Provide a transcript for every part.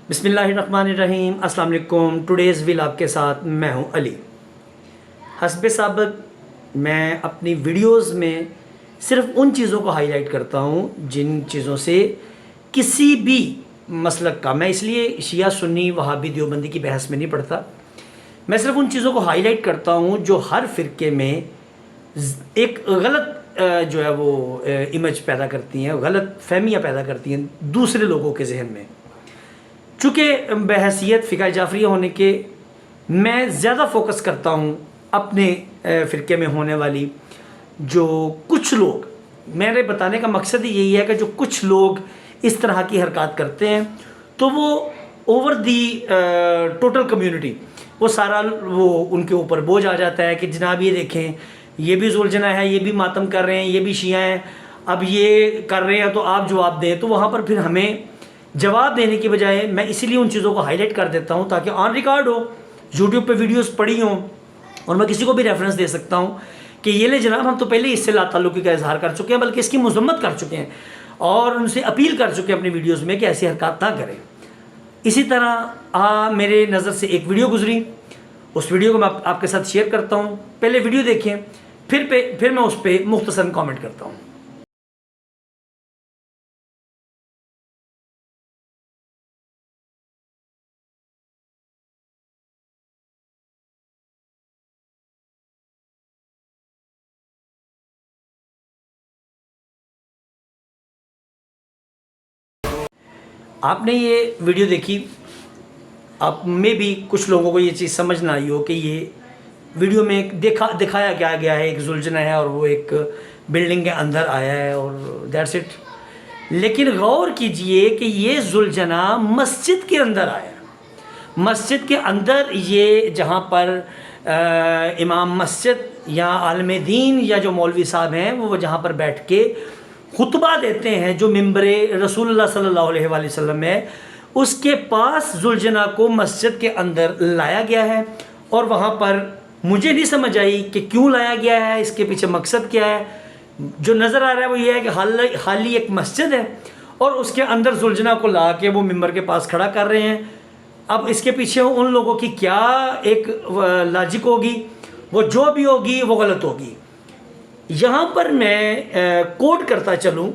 بسم اللہ الرحمن الرحیم۔ السلام علیکم۔ ٹوڈیز ولاگ کے ساتھ میں ہوں علی۔ حسب سابق میں اپنی ویڈیوز میں صرف ان چیزوں کو ہائی لائٹ کرتا ہوں جن چیزوں سے کسی بھی مسلک کا، میں اس لیے شیعہ سنی وہابی دیوبندی کی بحث میں نہیں پڑھتا، میں صرف ان چیزوں کو ہائی لائٹ کرتا ہوں جو ہر فرقے میں ایک غلط جو ہے وہ امیج پیدا کرتی ہیں، غلط فہمیاں پیدا کرتی ہیں دوسرے لوگوں کے ذہن میں۔ چونکہ بحیثیت فقہ جعفریہ ہونے کے میں زیادہ فوکس کرتا ہوں اپنے فرقے میں ہونے والی جو کچھ لوگ، میرے بتانے کا مقصد ہی یہی ہے کہ جو کچھ لوگ اس طرح کی حرکات کرتے ہیں تو وہ اوور دی ٹوٹل کمیونٹی وہ سارا وہ ان کے اوپر بوجھ آ جاتا ہے کہ جناب یہ دیکھیں یہ بھی ذوالجناح ہے، یہ بھی ماتم کر رہے ہیں، یہ بھی شیعہ ہیں، اب یہ کر رہے ہیں تو آپ جواب دیں۔ تو وہاں پر پھر ہمیں جواب دینے کی بجائے میں اسی لیے ان چیزوں کو ہائی لائٹ کر دیتا ہوں تاکہ آن ریکارڈ ہو، یوٹیوب پہ ویڈیوز پڑی ہوں اور میں کسی کو بھی ریفرنس دے سکتا ہوں کہ یہ لے جناب ہم تو پہلے اس سے لا تعلقی کا اظہار کر چکے ہیں، بلکہ اس کی مذمت کر چکے ہیں اور ان سے اپیل کر چکے ہیں اپنی ویڈیوز میں کہ ایسی حرکات نہ کریں۔ اسی طرح میرے نظر سے ایک ویڈیو گزری، اس ویڈیو کو میں آپ کے ساتھ شیئر کرتا ہوں۔ پہلے ویڈیو دیکھیں، پھر میں اس پہ مختصراً کامنٹ کرتا ہوں۔ آپ نے یہ ویڈیو دیکھی، آپ میں بھی کچھ لوگوں کو یہ چیز سمجھ نہ آئی ہو کہ یہ ویڈیو میں دکھایا کیا گیا ہے، ایک ذوالجناح ہے اور وہ ایک بلڈنگ کے اندر آیا ہے اور دیٹس اٹ۔ لیکن غور کیجئے کہ یہ ذوالجناح مسجد کے اندر آیا، مسجد کے اندر یہ جہاں پر امام مسجد یا عالم دین یا جو مولوی صاحب ہیں وہ جہاں پر بیٹھ کے خطبہ دیتے ہیں، جو ممبر رسول اللہ صلی اللہ علیہ وآلہ وسلم ہے، اس کے پاس ذوالجناح کو مسجد کے اندر لایا گیا ہے۔ اور وہاں پر مجھے نہیں سمجھ آئی کہ کیوں لایا گیا ہے، اس کے پیچھے مقصد کیا ہے۔ جو نظر آ رہا ہے وہ یہ ہے کہ خالی ایک مسجد ہے اور اس کے اندر ذوالجناح کو لا کے وہ ممبر کے پاس کھڑا کر رہے ہیں۔ اب اس کے پیچھے ان لوگوں کی کیا ایک لاجک ہوگی، وہ جو بھی ہوگی وہ غلط ہوگی۔ یہاں پر میں کوٹ کرتا چلوں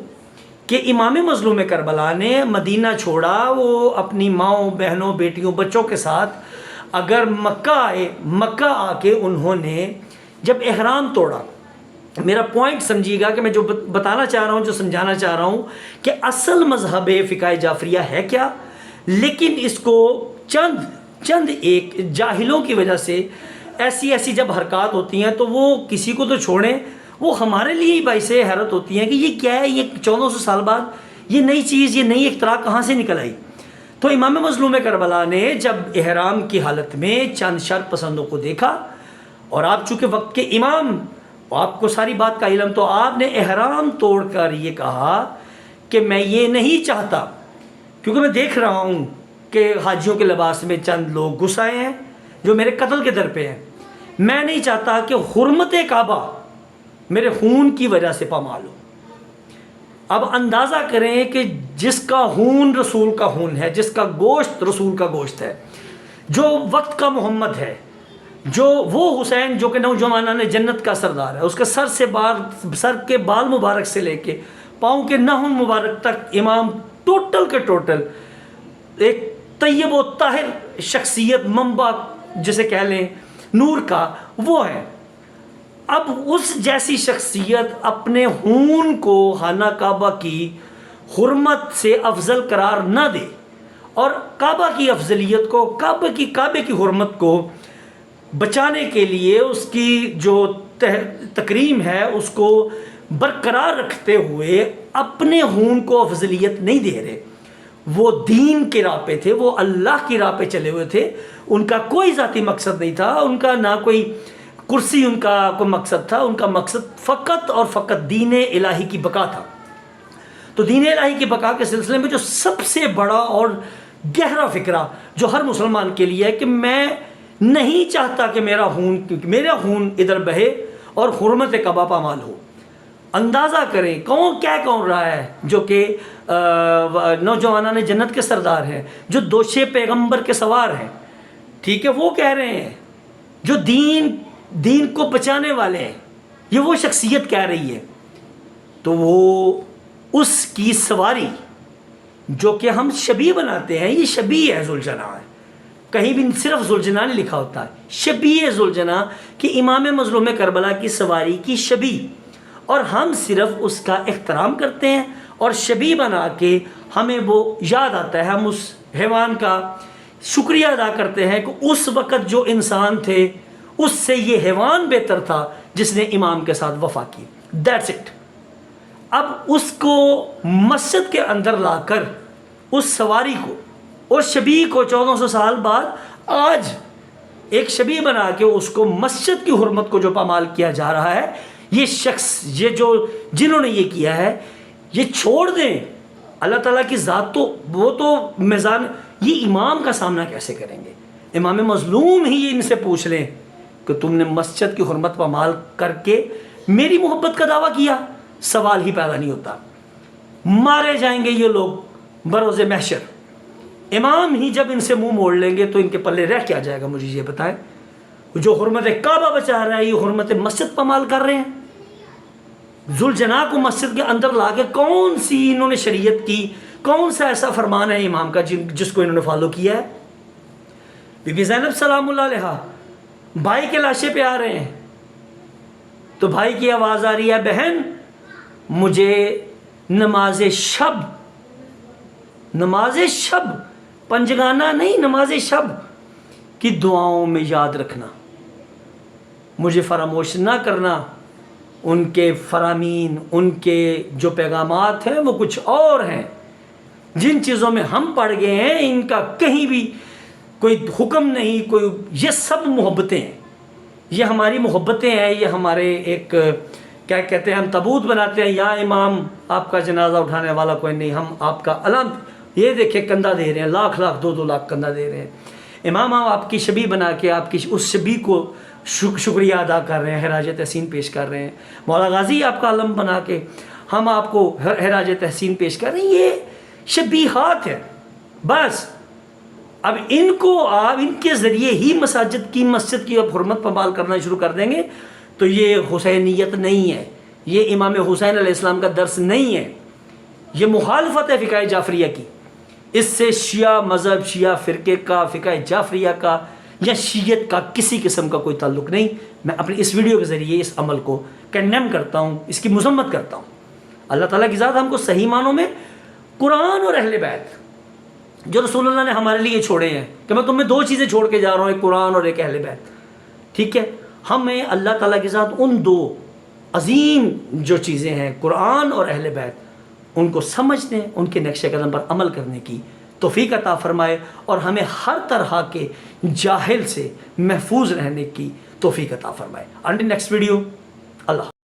کہ امام مظلوم کربلا نے مدینہ چھوڑا، وہ اپنی ماؤں بہنوں بیٹیوں بچوں کے ساتھ اگر مکہ آئے، مکہ آ کے انہوں نے جب احرام توڑا، میرا پوائنٹ سمجھیے گا کہ میں جو بتانا چاہ رہا ہوں، جو سمجھانا چاہ رہا ہوں کہ اصل مذہب فقہ جعفریہ ہے کیا، لیکن اس کو چند ایک جاہلوں کی وجہ سے ایسی جب حرکات ہوتی ہیں تو وہ کسی کو تو چھوڑیں، وہ ہمارے لیے ہی باعث حیرت ہوتی ہیں کہ یہ کیا ہے، یہ 1400 سال بعد یہ نئی چیز، یہ نئی اختراع کہاں سے نکل آئی۔ تو امام مظلوم کربلا نے جب احرام کی حالت میں چند شر پسندوں کو دیکھا، اور آپ چونکہ وقت کے امام، آپ کو ساری بات کا علم، تو آپ نے احرام توڑ کر یہ کہا کہ میں یہ نہیں چاہتا، کیونکہ میں دیکھ رہا ہوں کہ حاجیوں کے لباس میں چند لوگ گھس آئے ہیں جو میرے قتل کے در پہ ہیں، میں نہیں چاہتا کہ حرمت کعبہ میرے خون کی وجہ سے پامال ہو۔ اب اندازہ کریں کہ جس کا خون رسول کا خون ہے، جس کا گوشت رسول کا گوشت ہے، جو وقت کا محمد ہے، جو وہ حسین جو کہ نوجوانان جنت کا سردار ہے، اس کے سر کے بال مبارک سے لے کے پاؤں کے ناخن مبارک تک امام ٹوٹل کے ٹوٹل ایک طیب و طاہر شخصیت، منبع جسے کہہ لیں نور کا، وہ ہے۔ اب اس جیسی شخصیت اپنے خون کو خانہ کعبہ کی حرمت سے افضل قرار نہ دے اور کعبہ کی افضلیت کو، کعبے کی حرمت کو بچانے کے لیے اس کی جو تکریم ہے اس کو برقرار رکھتے ہوئے اپنے خون کو افضلیت نہیں دے رہے۔ وہ دین کے راہ پہ تھے، وہ اللہ کی راہ پہ چلے ہوئے تھے، ان کا کوئی ذاتی مقصد نہیں تھا، ان کا نہ کوئی کرسی ان کا کوئی مقصد تھا، ان کا مقصد فقط اور فقط دین الہی کی بقا تھا۔ تو دین الہی کی بقا کے سلسلے میں جو سب سے بڑا اور گہرا فکرہ جو ہر مسلمان کے لیے ہے کہ میں نہیں چاہتا کہ میرا خون ادھر بہے اور حرمت کعبہ پامال ہو۔ اندازہ کریں کون رہا ہے جو کہ نوجوانان جنت کے سردار ہیں، جو دوشے پیغمبر کے سوار ہیں، ٹھیک ہے، وہ کہہ رہے ہیں، جو دین کو بچانے والے ہیں، یہ وہ شخصیت کہہ رہی ہے، تو وہ اس کی سواری جو کہ ہم شبیہ بناتے ہیں، یہ شبیہ ہے ذوالجناح ہے، کہیں بھی صرف ذوالجناح نہیں لکھا ہوتا ہے، شبیہ ذوالجناح کہ امام مظلوم کربلا کی سواری کی شبیہ، اور ہم صرف اس کا احترام کرتے ہیں اور شبیہ بنا کے ہمیں وہ یاد آتا ہے، ہم اس حیوان کا شکریہ ادا کرتے ہیں کہ اس وقت جو انسان تھے اس سے یہ حیوان بہتر تھا جس نے امام کے ساتھ وفا کی. That's it. اب اس کو مسجد کے اندر لا کر اس سواری کو اور شبیہ کو 1400 سال بعد آج ایک شبیہ بنا کے اس کو مسجد کی حرمت کو جو پامال کیا جا رہا ہے، یہ شخص جنہوں نے یہ کیا ہے، یہ چھوڑ دیں. اللہ تعالیٰ کی ذات تو وہ تو میزان، یہ امام کا سامنا کیسے کریں گے؟ امام مظلوم ہی ان سے پوچھ لیں کہ تم نے مسجد کی حرمت پامال کر کے میری محبت کا دعویٰ کیا، سوال ہی پیدا نہیں ہوتا. مارے جائیں گے یہ لوگ بروز محشر. امام ہی جب ان سے منہ موڑ لیں گے تو ان کے پلے رہ کیا جائے گا؟ مجھے یہ بتائیں. جو حرمت کعبہ بچا رہا ہے یہ حرمت مسجد پامال کر رہے ہیں. ذوالجناح کو مسجد کے اندر لا کے کون سی انہوں نے شریعت کی، کون سا ایسا فرمان ہے امام کا جس کو انہوں نے فالو کیا ہے؟ بی بی زینب سلام اللہ علیہا بھائی کے لاشے پہ آ رہے ہیں تو بھائی کی آواز آ رہی ہے، بہن مجھے نماز شب پنجگانہ نہیں، نماز شب کی دعاؤں میں یاد رکھنا، مجھے فراموش نہ کرنا. ان کے فرامین، ان کے جو پیغامات ہیں وہ کچھ اور ہیں. جن چیزوں میں ہم پڑ گئے ہیں ان کا کہیں بھی کوئی حکم نہیں، کوئی، یہ سب محبتیں ہیں، یہ ہماری محبتیں ہیں. یہ ہمارے ایک کیا کہتے ہیں، ہم تابوت بناتے ہیں، یا امام آپ کا جنازہ اٹھانے والا کوئی نہیں، ہم آپ کا علم، یہ دیکھیں کندھا دے رہے ہیں، لاکھ 2 لاکھ کندھا دے رہے ہیں. امام آپ کی شبیہ بنا کے آپ کی اس شبیہ کو شکریہ ادا کر رہے ہیں، خراج تحسین پیش کر رہے ہیں. مولا غازی آپ کا علم بنا کے ہم آپ کو خراج تحسین پیش کر رہے ہیں. یہ شبیہات ہیں بس. اب ان کو آپ ان کے ذریعے ہی مسجد کی اب حرمت پامال کرنا شروع کر دیں گے تو یہ حسینیت نہیں ہے، یہ امام حسین علیہ السلام کا درس نہیں ہے، یہ مخالفت ہے فقہ جعفریہ کی. اس سے شیعہ مذہب، شیعہ فرقے کا، فقہ جعفریہ کا یا شیعت کا کسی قسم کا کوئی تعلق نہیں. میں اپنی اس ویڈیو کے ذریعے اس عمل کو کنڈیم کرتا ہوں، اس کی مذمت کرتا ہوں. اللہ تعالیٰ کی ذات ہم کو صحیح معنوں میں قرآن اور اہل بیت جو رسول اللہ نے ہمارے لیے چھوڑے ہیں، کہ میں تمہیں 2 چیزیں چھوڑ کے جا رہا ہوں، ایک قرآن اور ایک اہل بیت، ٹھیک ہے. ہمیں اللہ تعالیٰ کے ساتھ ان 2 عظیم جو چیزیں ہیں قرآن اور اہل بیت، ان کو سمجھنے، ان کے نقش قدم پر عمل کرنے کی توفیق عطا فرمائے اور ہمیں ہر طرح کے جاہل سے محفوظ رہنے کی توفیق عطا فرمائے. انٹل نیکسٹ ویڈیو، اللہ